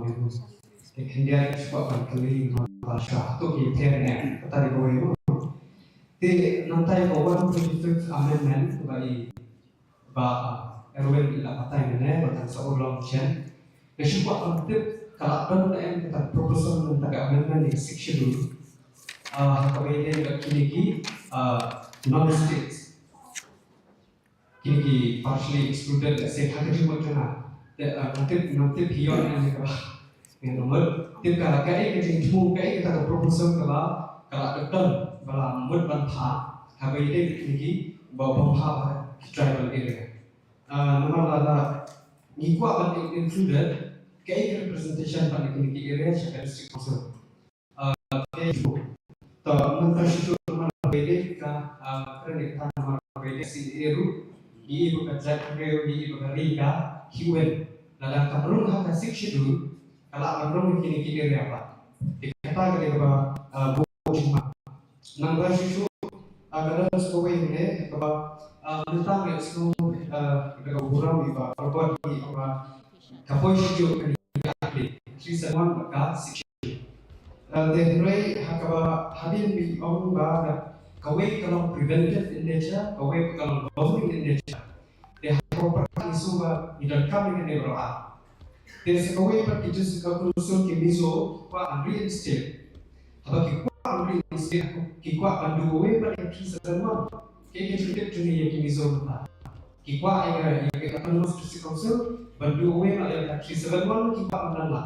itu. Hendak sebab kali bahasa tu kita ni tadi boleh. Di nanti kawan 25th Amendment bagi Erwin ila patay na batang sa ulang siya. Kasi po ang tip kalakban na yan kita proposal ng taga-amendment ni section kapag yung kiniki non-states kiniki partially excluded say hati mo ito na tip hiyon na ka ba yung nomor tip kaya kasi mo kaya kita proposal ka ba kalakban bala mud banpa kapag yung kiniki bawang tribal area. Nomor ngikwa kan included kaya representation pada community area secara district council. Kaya itu, menteri itu nomor beda kerana tanah beda si eru, ibu kerja kerja ibu kerja hiuen. Dalam kamarung hak seksi itu, kalau kamarung community area apa? Dikata kerana cuma nomor itu agar sesuai ini apa tentang itu kita kurang iba perbuat iba kapoi siju kali season 1 maka section denrai hakaba hadin bi orang ba kawai kalau preventive in nature kawai kalau governing in nature de property isu ba idan kami ne berah de sekawai per kita sekakusun kimiso pa real estate habaki amri isi kikwa bandu we per season 1 kaya kita tuni kimiso ba kikwa ay akan masuk council bandu we ada season 1 kikwa menala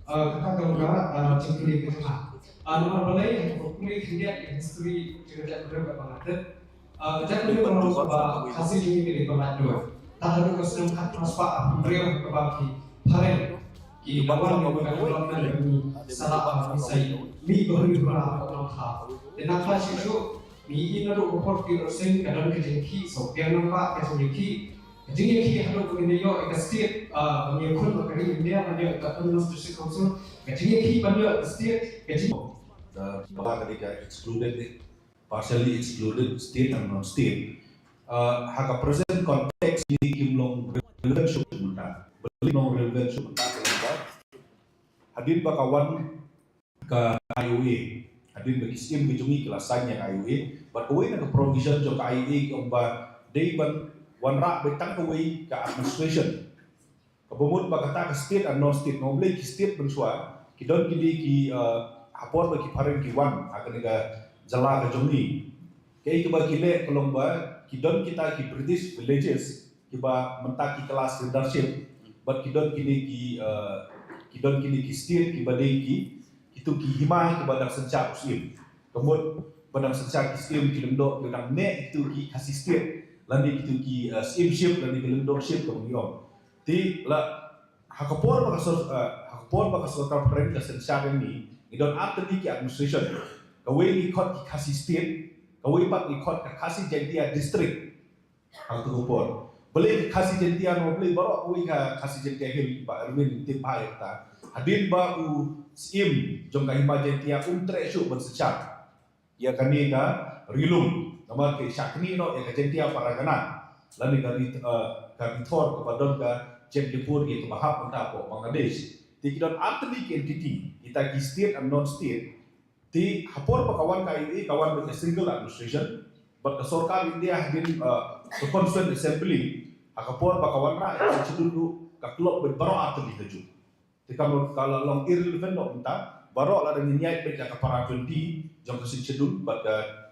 kata kalau cengkiri kita nomor balai untuk kulit India history cerita berapa banget jadi kalau sebab hasil ini dari banyak dua tak ada kesenangan hak transfer beliau kebaki haren di bawah yang demi salah misai mi beri berapa orang hal dan apa sih mi ini ada report di rosen kadang kejengki so yang nampak kejengki halo kini yo state menyekul makari India banyak tak penuh district council kejengki banyak state bahwa ketika excluded partially excluded state and non state hak present konteks ini kimlong relevant sebentar belum relevant sebentar hadir bakawan ke IOA hadir bagi skim kejungi kelasannya IOA but away na provision jo ka IOA omba day ban one rak betang away ka administration kabumut bagata ka state and non state no blay ki state bensua kidon kidi ki hapor bagi pareng ki wan akan ga jala ka jongi kay ki ba kile kolomba kidon kita ki British villages ki ba mentak ki kelas leadership but kidon kini ki state ki badai ki itu ki hima ki badang sencak usim kemudian badang sencak ki sim ki lendok badang ne itu ki kasih state landi itu ki simship landi ki lendok ship kemudian ti la hakapor bakasor ka prem ka sencak ini idon atli ki administration kawai ni kot ki kasih state kawai pak ni kot ka kasih jadi district hal tu kupor boleh kasih jentia no boleh baru kawai ka kasih jentia hil ba erwin tim baik ta hadir ba u sim jong ka hima jentia tre shu ban secak ya kani ka rilum nama ke syakni no ya ka jentia paragana lani ka thor kepada ka jentipur ke bahap entah apa Bangladesh ti kidon atli entity kita ki state and non state ti hapor pa kawan ka ini kawan with a single administration but the sarkar India hadir the constituent assembly akapor pa kawan ra ya dulu ka klub berbaro atli haju ti kalau long irrelevant no entah baro la dengan nyai pe ka para 20 jong ka sidul but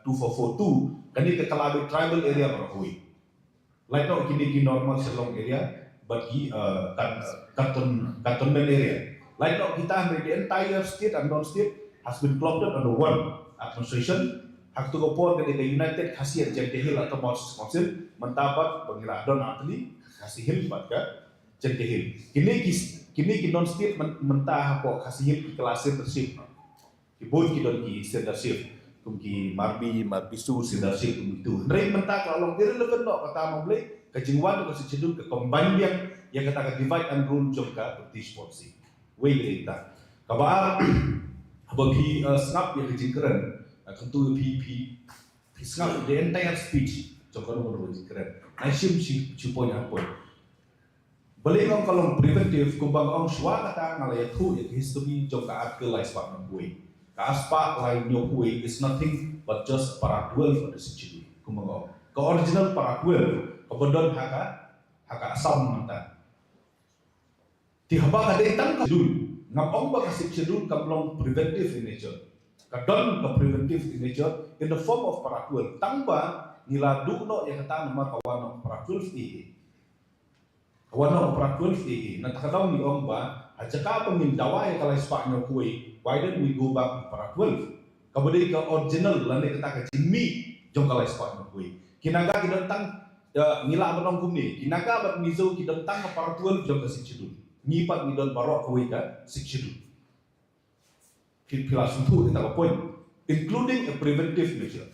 2442 kani ke kalabe tribal area baro hui like no kini normal selong area bagi cantonment area like no kita the entire state and non state has been clubbed under one administration hak tu kopor ketika United khasiat Jentehil atau Moses Council mendapat pengira don atli khasihil pada Jentehil kini non state mentah apa khasihil ki kelas leadership kibun ki don ki leadership kumki marbisu leadership itu nrei mentah kalau irrelevant no kata mau boleh kejingwan atau secedul ke combine yang kata divide and rule jongka British policy way kita kabar bagi snap yang kejingkeran tentu PP snap the entire speech jongka nomor kejingkeran I shim si poin apa Balik ngong kalong preventive kumbang ong shwa kata ngalaya tu ya history jong kaat ke lai spak ng buhay. Kaaspa lai nyo buhay is nothing but just paradual for the situation. Kumbang ong. Ka-original paradual kabodon haka asam manta. Tihaba kada itang kadul. Ngapong ba kasip schedule kamlong preventive in nature. Kadon ka preventive in nature in the form of paradual. Tangba nila no ya kata nama kawan paradual ini. Kawan paradual ini. Natakadaw ni ong ba ajaka pangin dawai kalay spak nyo kuwi. Why don't we go back to paradual? Kabodai ka original lani kata ka jinmi jong kalay spak nyo kuwi. Kinaga kidantang nila abanong kumni. Kinaga bat mizo kidantang paradual jong ka siksidul. Ngipat ngidon barok kuwi ka siksidul. Pila suntu kita ka point, including a preventive measure.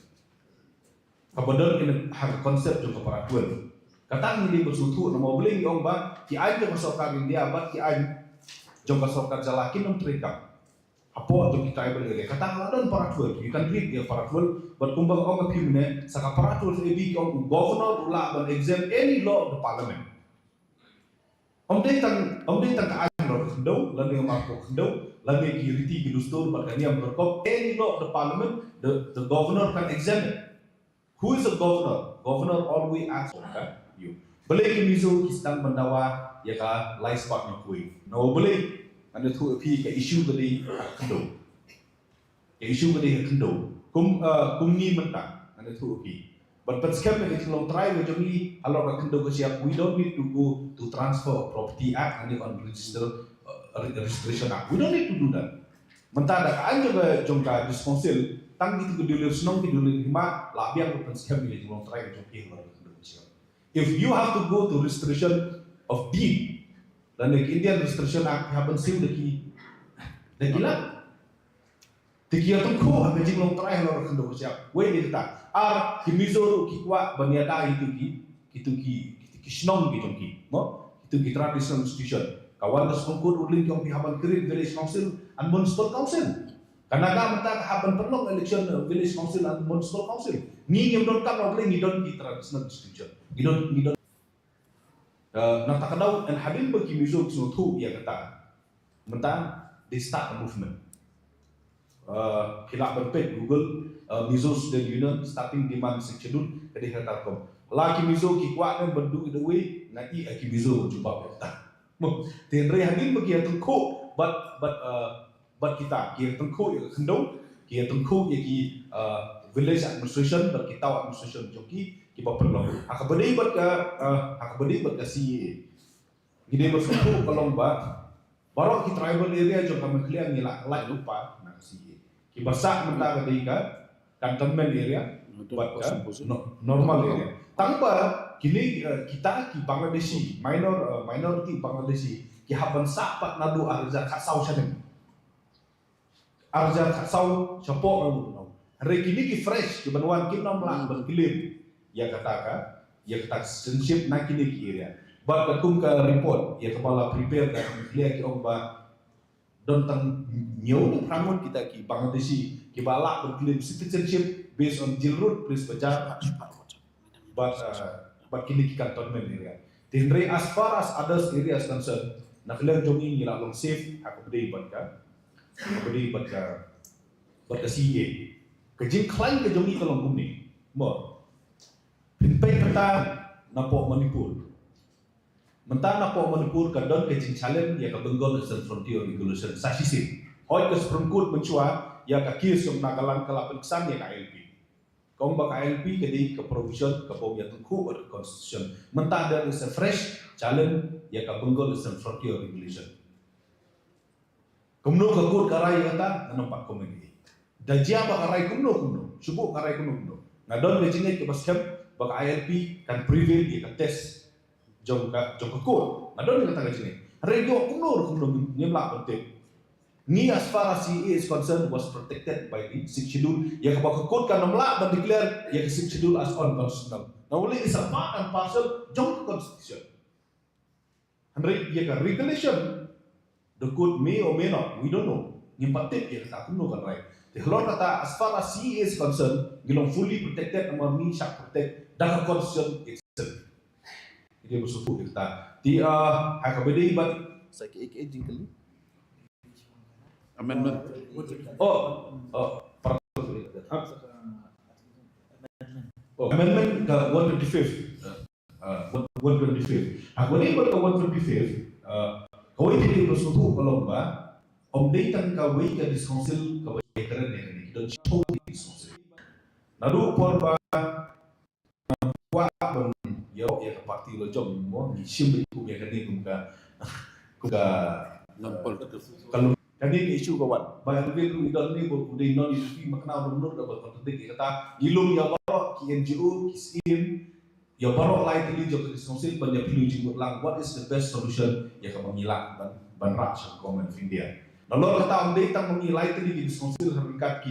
Kabodon in har konsep jong ka paradual. Katang hindi bersuntu na mauling yung ba ki ay jong kasokar India ba ki ay jong kasokar jalakin ng trika. Apo jong kita ay balik. Katang adon paradual. You can read the paradual, but kumbang ong apimne sa paradual ebi yung governor ula ban exempt any law of the parliament. Om day tang kaayon lo kendo, lan yung marko kendo, lan yung kiriti gidustor bat kaniyam berkop any law of the parliament, the governor can exempt it. Who is the governor? Governor always asks you. Boleh kimizo kisang mendawa ya ka life spot ng kuwi. No boleh anda tu pi ka issue gadi kendo. Ka issue gadi kendo. Kum ni mentang anda tu pi. But scam ni kalau try we jomli alor ka kendo ka siap, we don't need to go to transfer property act and on registration act. We don't need to do that. Mentang ada ka anja ka jongka diskonsil tang gitu kedulur senong kedulur lima labiang open scam ni kalau try we jomli alor ka kendo ka siap. If you have to go to restriction of deed, dan the Indian Restriction Act haven't seen the key. The gila. The key atong ko ang jing long try halor kendo siap. Wait ni kita. Ar kimizo kikwa banyada itu ki snong gitu ki. No? Itu ki traditional institution. Kawan das kongkod uling yung pihaban create village council and municipal council. Kanaga mata haban perlong election village council and municipal council. Ni yung don kan uling ni don ki traditional institution. Gidon natakadaw and hadin ba kimizo sutu ya kata mentang they start a movement kila berpet Google mizo student union starting demand schedule kadi kata kom la kimizo kikwa na bandu idaway na I kimizo jumpa kata tenre hadin ba kiya tengko but kita kiya tengko ya kendong kiya tengko ya ki village administration but kita administration joki kipa perlu. Hakabadi bat ka CA. Gide bersuku kalau baru ki tribal area jo kami kliang nila lai lupa na CA. Kipa sak menta ka ka cantonment area buat ka normal area. Tanpa kini kita ki Bangladeshi minority Bangladeshi ki haban sak pat nadu arja kasau saden. Arja kasau siapa mau. Hari kini ki fresh ki banuan ki nom lang berkilim. Ya kata citizenship na kini ki area. But katung ka report ya kepala prepare ka clear ki ong ba don tang nyo ni prangon kita ki Bangladeshi ki bala berklaim citizenship based on jilrut please baca but kini ki cantonment area. Tinre as far as others areas concerned na kailang jogi nila long safe hakabdi bat ka CA. Kajing klaim ka jogi ka long kumni mo Pinpay kata napo Manipur. Mentang napo Manipur kadon kecing challenge ya ka Bengal Eastern Frontier Regulation sasisin. Hoy ka Supreme Court mencua ya ka kies yung nagalang kalapiksan ya ka LP. Kung ba ka LP kadi ka provision ka pog ya tungku or constitution. Mentang there is a fresh challenge ya ka Bengal Eastern Frontier Regulation. Kumno ka court karay kata nampak komedi. Dajia ba karay kumno. Subo karay kumno. Ngadon kecing ke baskem baka ILP kan prevail di ka test jong ka court. Adon ni kata sini. Radio kuno ni mlak penting. Ni as far as CA is concerned was protected by the 6th schedule. Ya ka court kan mlak but declare ya 6th schedule as unconstitutional. Now only is a part and parcel jong constitution. Andre ya ka regulation the court may or may not, we don't know. Yang penting ya kata kuno kan right. Kalau kata as far as CA is concerned, gilong fully protected, naman ni siya protect the constitution itself. dia bersuku kita. Di hakabedi but Saya jingkali. Amendment. Amendment ke 125th. 125th. Hakabedi but ke 125th. Kawai tidak bersuku kalau Om Dayton kawai ke diskonsil kawai keren ya ni dan show di diskonsil. Nadu por wa ban yo ya ka parti lo jom mo ni shimbi ku ya kani kuga Nampol kalau kani ni isu kawan bayar bill idon ni bu de non isu makna menurut dapat kontek kata ilum ya baro ki NGO ki scheme ya baro lai tadi jok diskonsil banyak pilu jimut lang what is the best solution ya ka mengilak ban rak komen India. Lalu kata Om Dayton mengilai tadi di diskonsil harkat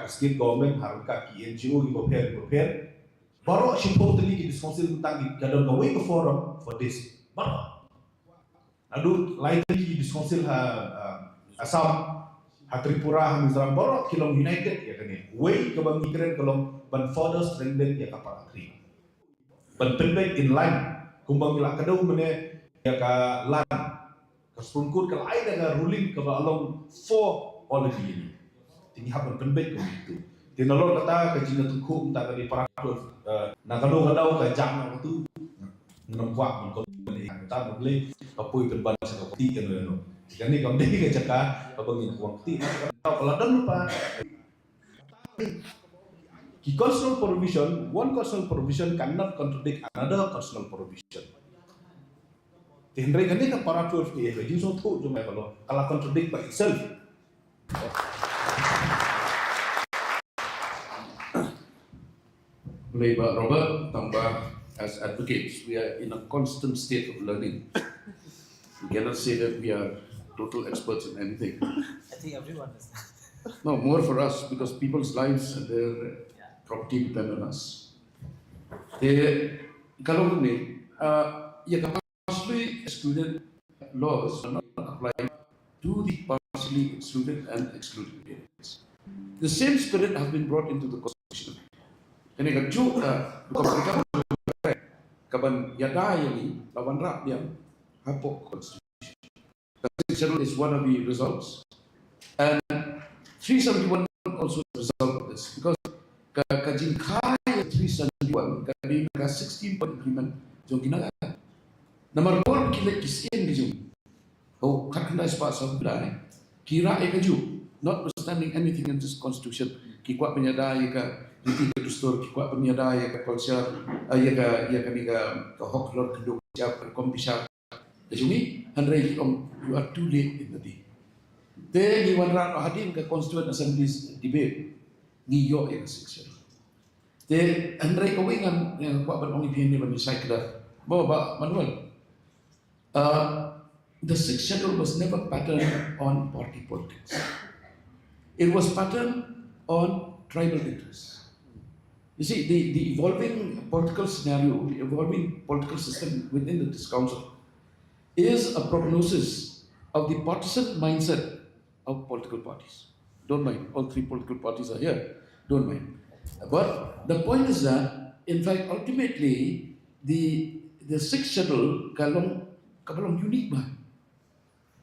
state government, harkat NGO di prepare. Baru simpul tadi di diskonsil tentang kadang gawe ke forum for this. Baru. Lalu lain tadi di diskonsil Assam, Tripura, Mizoram, baru kilom United ya kan ni. Way ke bang migran kalau ban further strengthen ya kapal akri. Ban pendek in line kumbang ilak kadau mana ya ka land. Keseluruhan kalau ada dengan ruling kalau along for policy ini, tinggi hapan penbet itu. Di nolor kata kejina tuku entah kali paragraf, nak kalau kejang itu nampak mengkau kita boleh apa itu ban seperti kan no. Jika ni kau dek kejaka abangin uang ti, kalau dah lupa. Ki constitutional provision, one constitutional provision cannot contradict another constitutional provision. Tindray kan kan para 12 ya, jadi so tu cuma kalau contradict by itself. Boleh Pak Robert tambah as advocates, we are in a constant state of learning. We cannot say that we are total experts in anything. I think everyone is. No, more for us because people's lives and their property depend on us. Kalau ni, ya partially excluded laws are not applied to the partially excluded and excluded areas. The same spirit has been brought into the Constitution. Kini kaju kaban yada ini lawan rakyat hapok Constitution. Constitution is one of the results, and 371 also a result of this because kajin kaya 371 kami 16 agreement jong ginaga. Nomor 4 kita kisien kaju. Oh, kakanda sepasa berai. Kira kaju. Notwithstanding anything in this constitution, kikuat penyadai ke di dustur, kikuat penyadai ke konser, ya ka hok lor kedua siap kompisar. Jadi handrai you are too late in the day. Then you want to hadir ke constituent assemblies debate ni yo ya section. Then handrai kawengan yang kuat berpemimpin ni bagi saya kedar. Bawa Manuel. The sixth schedule was never patterned on party politics. It was patterned on tribal interests. You see, the evolving political scenario, the evolving political system within this council is a prognosis of the partisan mindset of political parties. Don't mind, all three political parties are here. Don't mind. But the point is that, in fact, ultimately, the sixth schedule kabalong unique ba.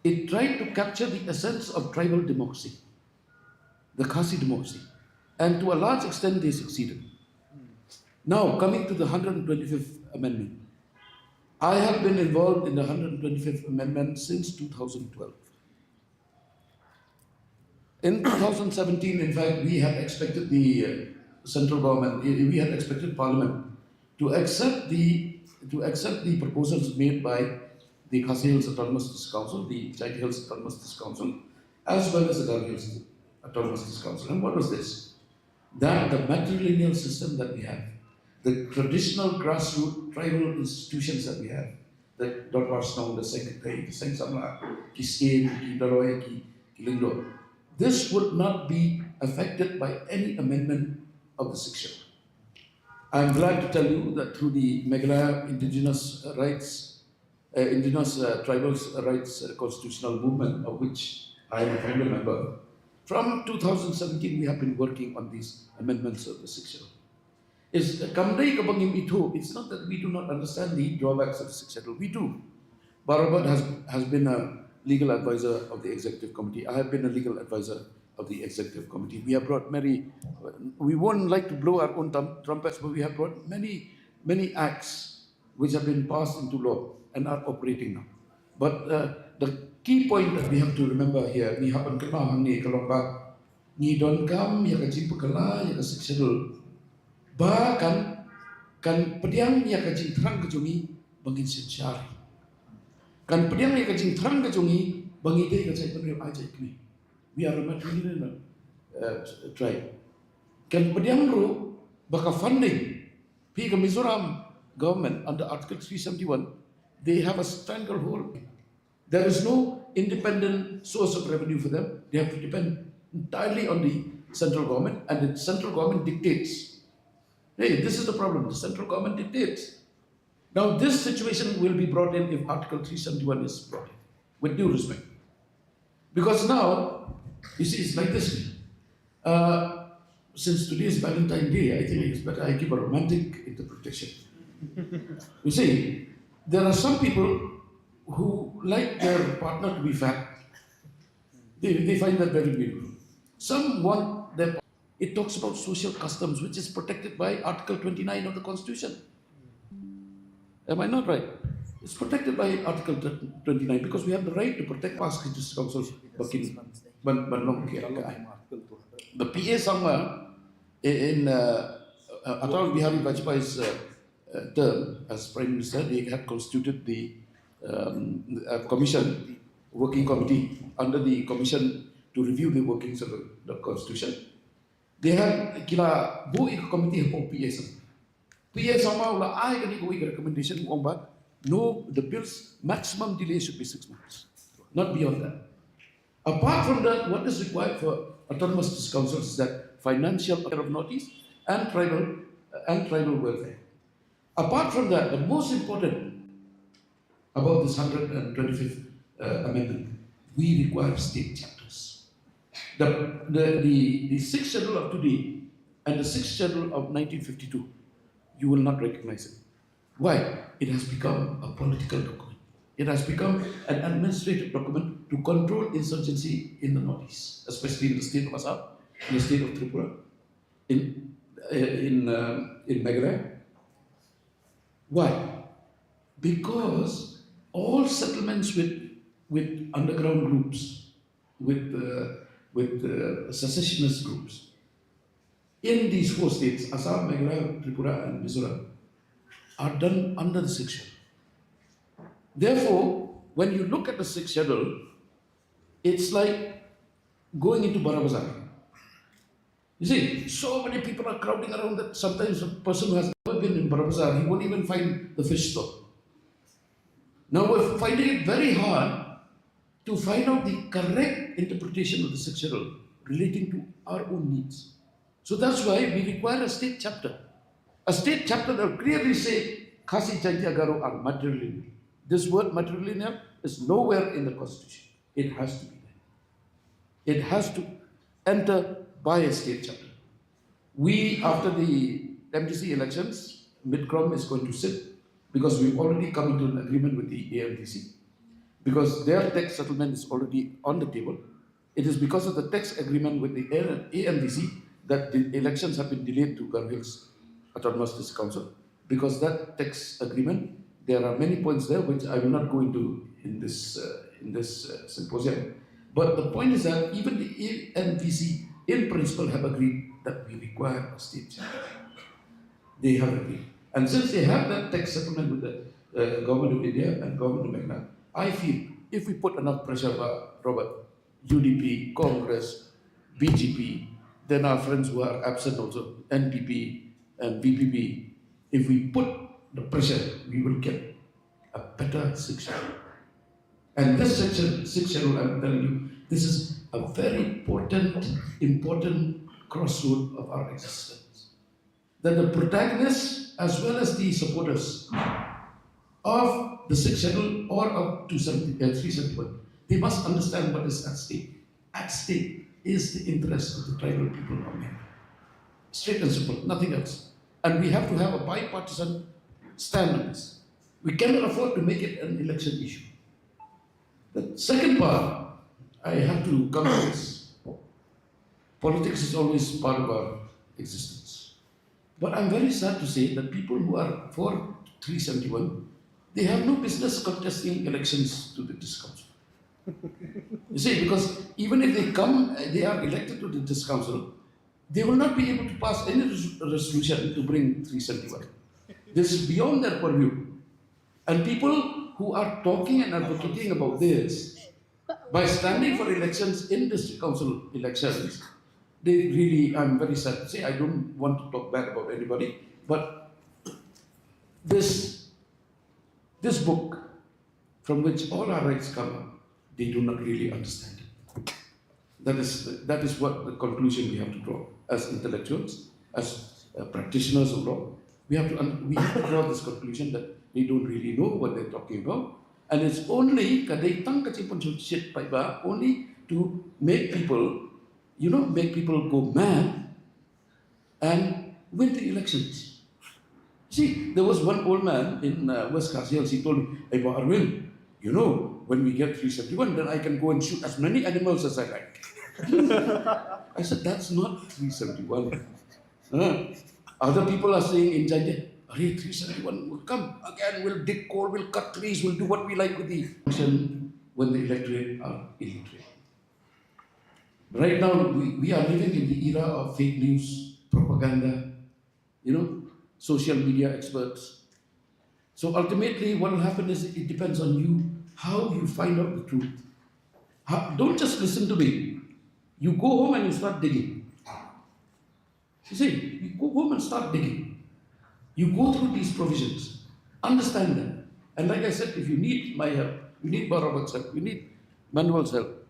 It tried to capture the essence of tribal democracy, the Khasi democracy, and to a large extent they succeeded. Now, coming to the 125th Amendment. I have been involved in the 125th Amendment since 2012. In 2017, in fact, we had expected the central government, we had expected Parliament to accept the proposals made by the Khasi Hills Autonomous Council, the Jaiti Hills Autonomous Council, as well as the Garo Hills Autonomous Council. And what was this? That the matrilineal system that we have, the traditional grassroots tribal institutions that we have, the Dotwarsnong, the Secretary, the Seng Samla, Ki Skin, Ki Daroy, Ki Lindo, this would not be affected by any amendment of the section. I'm glad to tell you that through the Meghalaya Indigenous Rights, Tribal Rights Constitutional Movement, of which I am a founder member, from 2017 we have been working on these amendments of the section. is Kamdai Kabangim Itu. It's not that we do not understand the drawbacks of the sixth schedule. We do. Barabat has been a legal advisor of the executive committee. I have been a legal advisor of the executive committee. We have brought we won't like to blow our own trumpets, but we have brought many acts which have been passed into law and are operating now. But the key point that we have to remember here, ni hapan kena hangi kalau ba ni don kam ya kajing pekala ya sixth schedule. Ba kan pediang ya kajing terang kejungi bangin sencari. Kan pediang ya kajing terang kejungi bangi dia kajing penerima aja kini. We are a matrilineal tribe. Kan pediang ru baka funding pi ke Mizoram government under Article 371, they have a stranglehold. There is no independent source of revenue for them. They have to depend entirely on the central government, and the central government dictates. Hey, this is the problem. The central government dictates. Now, this situation will be brought in if Article 371 is brought in, with due respect. Because now, you see, it's like this. Since today is Valentine's Day, I think it's better I give a romantic interpretation. You see, there are some people who like their partner to be fat. They find that very beautiful. Some want their. It talks about social customs, which is protected by Article 29 of the Constitution. Am I not right? It's protected by Article 29 because we have the right to protect past councils. The PA somewhere in Atal Bihari Vajpayee's term as Prime Minister, they had constituted the commission, working committee under the commission to review the workings of the Constitution. They had kila bu ik committee for PA sama. PA sama ula I can go recommendation omba. No, the bill's maximum delay should be 6 months, not beyond that. Apart from that, what is required for autonomous councils is that financial care of Northeast and tribal welfare. Apart from that, the most important about this 125th amendment, we require state chapters. The sixth schedule of today and the sixth schedule of 1952, you will not recognize it. Why? It has become a political document. It has become an administrative document to control insurgency in the Northeast, especially in the state of Assam, in the state of Tripura, in Meghalaya. Why? Because all settlements with underground groups, with secessionist groups, in these 4 states, Assam, Meghalaya, Tripura, and Mizoram, are done under the sixth schedule. Therefore, when you look at the sixth schedule, it's like going into Barabazar. You see, so many people are crowding around that sometimes a person who has never been in Barabazar, he won't even find the fish store. Now we're finding it very hard to find out the correct interpretation of the sixth schedule relating to our own needs. So that's why we require a state chapter. A state chapter that will clearly say, Khasi Jantiagaru are matrilineal. This word matrilineal is nowhere in the Constitution. It has to be there. It has to enter by a state chapter. We, after the MTC elections, Midcrom is going to sit because we've already come into an agreement with the AMTC. Because their tax settlement is already on the table. It is because of the tax agreement with the AMTC that the elections have been delayed to Garo Hills Autonomous District Council. Because that tax agreement, there are many points there which I will not go into in this symposium. But the point is that even the AMTC in principle have agreed that we require a state chapter. They have agreed. And since they have that tax settlement with the government of India and government of Meghalaya, I feel if we put enough pressure, Robert, UDP, Congress, BGP, then our friends who are absent also, NPP and VPP, if we put the pressure, we will get a better sixth schedule. And this sixth schedule, I'm telling you, this is a very important crossroad of our existence. That the protagonists as well as the supporters of the sixth schedule or of 371, they must understand what is at stake. At stake is the interest of the tribal people of Meghalaya. Straight and simple, nothing else. And we have to have a bipartisan stand on this. We cannot afford to make it an election issue. The second part, I have to come to this. Politics is always part of our existence. But I'm very sad to say that people who are for 371, they have no business contesting elections to this council. You see, because even if they come, they are elected to this council, they will not be able to pass any resolution to bring 371. This is beyond their purview. And people who are talking and advocating about this, by standing for elections in district council elections, they really, I'm very sad to say, I don't want to talk bad about anybody, but this book, from which all our rights come, they do not really understand it. That is what the conclusion we have to draw as intellectuals, as practitioners of law. We have to draw this conclusion that they don't really know what they're talking about, and it's only only to make people, make people go mad and win the elections. See, there was one old man in West Kasiel. He told me, "Hey, Pak Arwin, when we get 371, then I can go and shoot as many animals as I like." I said, "That's not 371. Other people are saying in Jaja, 371 will come again, we'll dig coal, we'll cut trees, we'll do what we like with the election when the electorate are illiterate." Right now, we are living in the era of fake news, propaganda, social media experts. So ultimately, what will happen is it depends on you, how you find out the truth. Don't just listen to me. You go home and you start digging. You see, you go home and start digging. You go through these provisions, understand them. And like I said, if you need my help, you need Barabat's help, you need Manuel's help,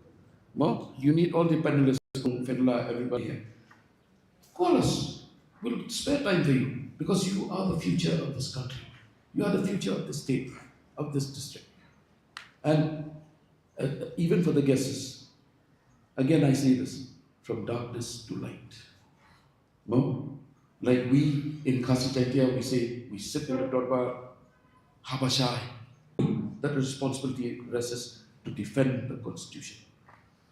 you need all the panelists, Fedla, everybody here. Call us. We'll spare time for you because you are the future of this country. You are the future of the state, of this district. And even for the guests, again I say this, from darkness to light. Like we in Kasi Chaitia, we say, we sit in the Dorbar, Habashai. That responsibility rests to defend the Constitution,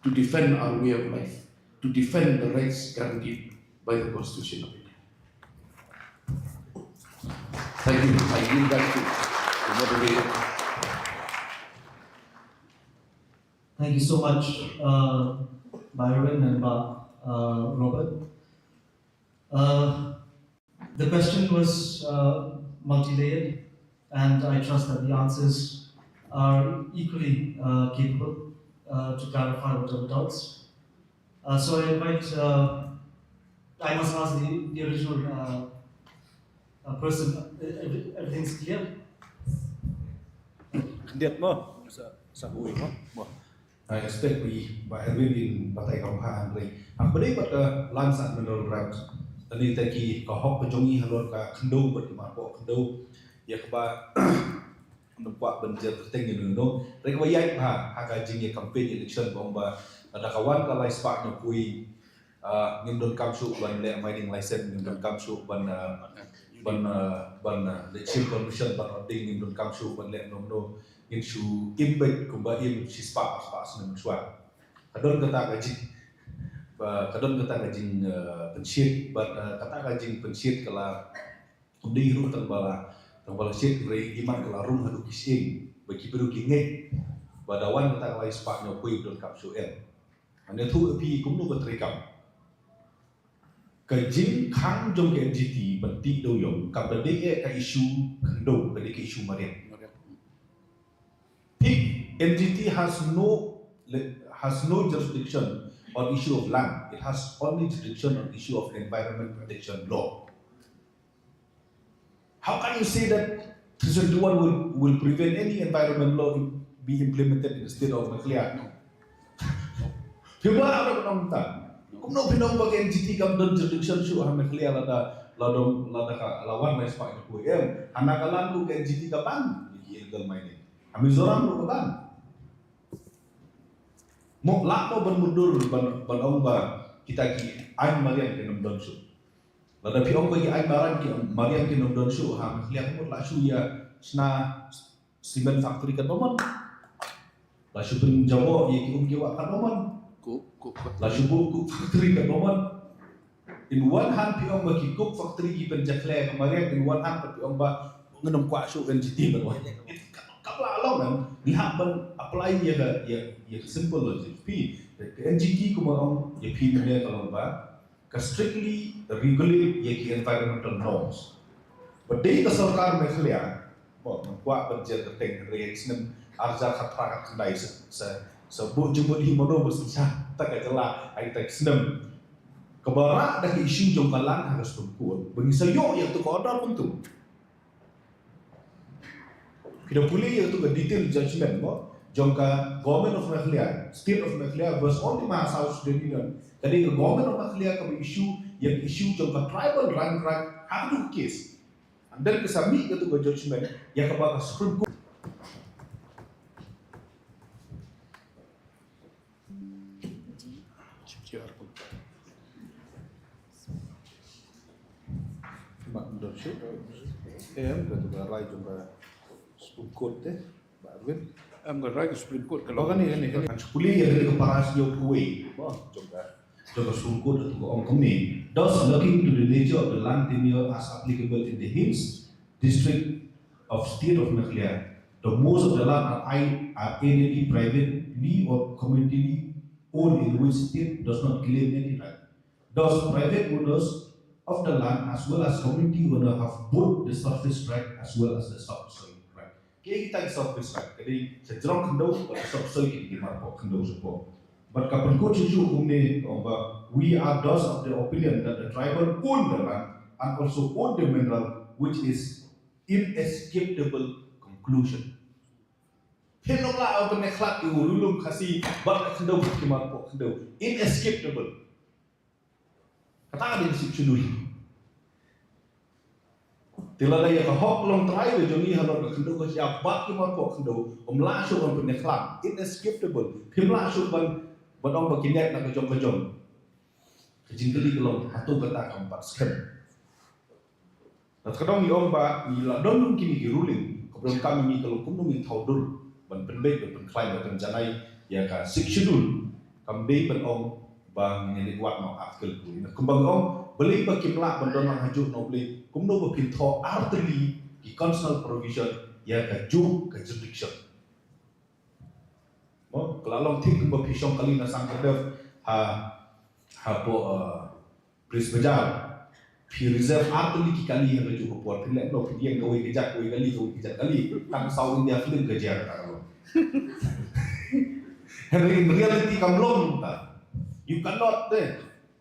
to defend our way of life, to defend the rights guaranteed by the Constitution of India. Thank you. I yield back to the moderator. Thank you so much, Byron and Robert. The question was multi-layered, and I trust that the answers are equally capable to clarify whatever doubts. So I invite, I must ask the original person, everything's clear? Điệt mà, sa bùi mà. I expect we by having Batai Kamphan Ray. Ang balik pat lansan mineral rights. Ani taki kahok pejongi halor ka kendo pat mapo kendo. Yakba nampak benjer tinggi nuno. Rek wayai ha haga jingi campaign election bomba. Ada kawan ka lai spark na kui ngindon kamsu ban le mining license ngindon kamsu ban the chief permission ban oding ngindon kamsu ban le nomno inshu imbek kumba im si spark senang suat. Kadon kata gajing pensiet but kata gajing pensiet kala di ru tangbala siet rei iman kala rum hadu kising bagi beru kingai badawan kata lai spark nyo kui don kapsu el. Ane thu api kum no katrikam. Kajing khang jong ke NGT benti do yong ka bade ka issue kendo bade ka issue marian. NGT has no jurisdiction on issue of land. It has only jurisdiction on issue of environment protection law. How can you say that 371 will prevent any environment law to be implemented in the state of Maclear? Coba ada penonton. Kumno pinong bag NGT kam don jurisdiction su ha Maclear lada lawan mais pak ko em hanakalan lu NGT kapan illegal mining. Amizoram lu kapan? Mo lakmo ban mundur ban ongba kita ki ay marian ke nom donsu. Lada piong bagi ai baran ki Mariam ki nom don shu ha khliak mo la shu ya sna cement factory ka domon. La shu pun jawo ye ki ki wa ka domon. Cook. La shu bu factory ka domon. In one hand piong bagi cook factory ki pen jakle ka Mariam, in one hand piong ba ngenom kwa shu kan jiti ban wa. Kapla along nan lihat ban apply ya simple logic. Pi NGT ko mo ya pi ne kalau ba strictly regulate ye environmental norms. But day ka sarkar Meghalaya, kuat berjalan keteng reaction arja khatra kandai sa bu jumbo di mono bersisa tak kala ai tak senam kebara dah isu jong kalang harus pun bagi sayo yang tu order pun tu kita boleh yang tu ke detail judgment jong ka government of Meghalaya, state of Meghalaya was only ma South Sudan. Jadi ke government of Meghalaya ke isu jong ka tribal rank hadu case. And then ke sami ke tu ke judgment yang ke bawah Supreme Court. Mak dah shoot. Ke tu ke rai jong ka Supreme Court Barwin. Am ga right Supreme Court Kalau kalau kan ini sepuluh yang dari keparas jauh kuih, coba sungkut atau orang kami. Thus, looking to the nature of the land tenure as applicable in the Hills District of State of Meghalaya, the most of the land are either privately or communally owned, in which state does not claim any right. Thus, private owners of the land as well as community owners have both the surface right as well as the subsoil. Kita surface right, jadi sejauh kendau pada subsoil kita marpok kendau support. But kapan kau cucu umne, we are those of the opinion that the tribal own the land and also own the mineral, which is inescapable conclusion. Penoklah apa neklat itu lulum kasih bak kendau kita marpok kendau inescapable. Kata ada si cudul. Tilada ya kahok long try joni halor kendo ko siap bak ki man ko kendo la shu ban pen khlam inescapable phimla shu ban badong bakinet na kejong kejingkeli kelong hatu kata keempat skem na kadong ni ba ni la don kini ki ruling ko kami ni kalau kum ni thaudur ban pen be ban klai ban janai ya ka sikshudul kambe ban ong bang ni wat no artikel ku na kumbang ong beli bakimla bandon lang hajuk no beli kumno bapinto artely ki constitutional provision ya ka ju ka jurisdiction mo kelalong tik ba pisong kali na sang kadef ha po pris bajal pi reserve artely ki kali yang ju po pilek no pi yang gawe kejak kali tang sau India film kejar ta lo in reality kamlong ta you cannot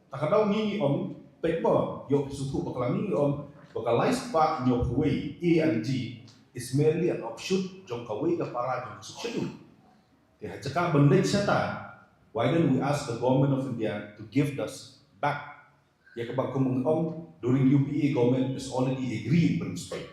takadaw ni om Pekbo, yok suku bakalangi bakal lais pak nyok way A and G is merely an offshoot jong kaway ka para jong suksyon. Kaya cakap benda siya why don't we ask the government of India to give us back? Ya kabag kumong during UPA government is already agreed in principle.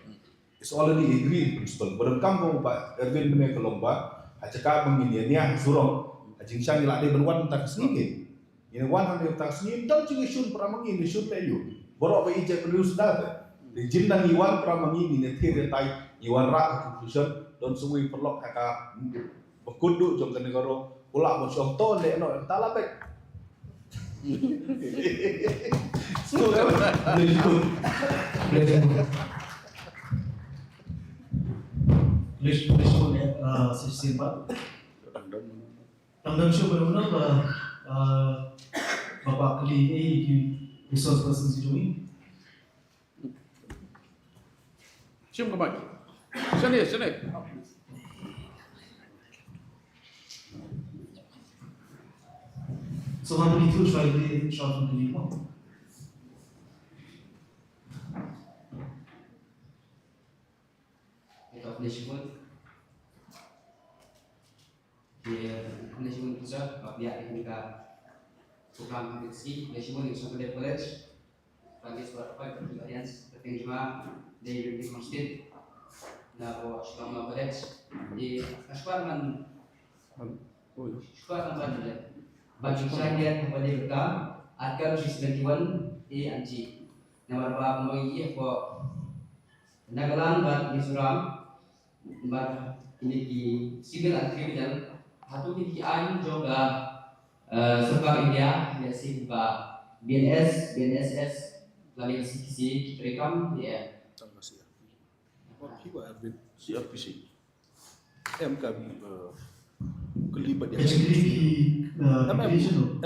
It's already agreed in principle. Barang kamu ba Erwin benar kalau ba, cakap menginya niya surong, ajing siya nila ada berwan tak seningin. Ini 100 tasni dan juga isun pramangi ni isun peyu. Borokไปijek perlu sudah. Di jindan iwan pramangi ni tire tai iwan ra conclusion don suwi perlok haka bekuduk jong negara ulak mo syong to le no tala pek. So Lisbon Simba. Tangdam syu benar Bapak Keli di resource person sini. cium ke mic. Sini. So how many tools try to short from the limo? Ito Lisbon. Lisbon pusat, biar kita program Hamidski, Lisbon International College, bagi suatu audience terima dari University State, na po Shikama College, di Ashwarman, Ashwarman bagi saya kembali ke at kalau 71 A and G. Nama apa mengi apa nagalan bat di suram bat ini di civil and criminal hatu di an juga serta India ya sih BNS BNSS lagi kisi rekam ya CRPC MK kelibat Basically, the application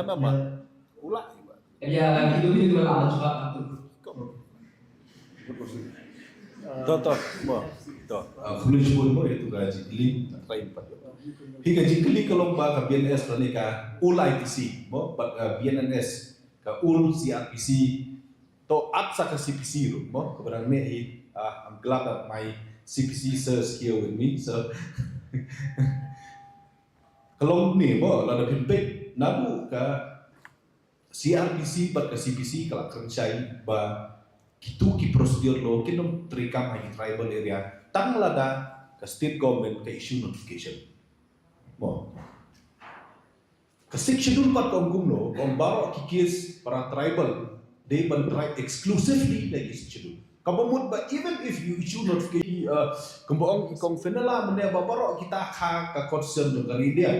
ulah ya itu lah juga Kemudian sebut mo itu gaji keli try empat. Hi gaji keli kalau ba ka BNS lani ka ul IPC mo BNS ka ul CRPC to at sa ka CPC ro mo keberan me hi I'm glad that my CPC sirs here with me so kalau ni mo la da pimpek nabu ka CRPC bat ka CPC kalau kerjai ba kitu ki prosedur lo kinom terikam hai tribal area tang lada ke state government ke issue notification mo ke schedule pat kom lo kom baro ki case para tribal they ban try exclusively lagi schedule kabamut ba even if you issue notification kembong ikong fenala mene ba baro kita ka concern dengan dia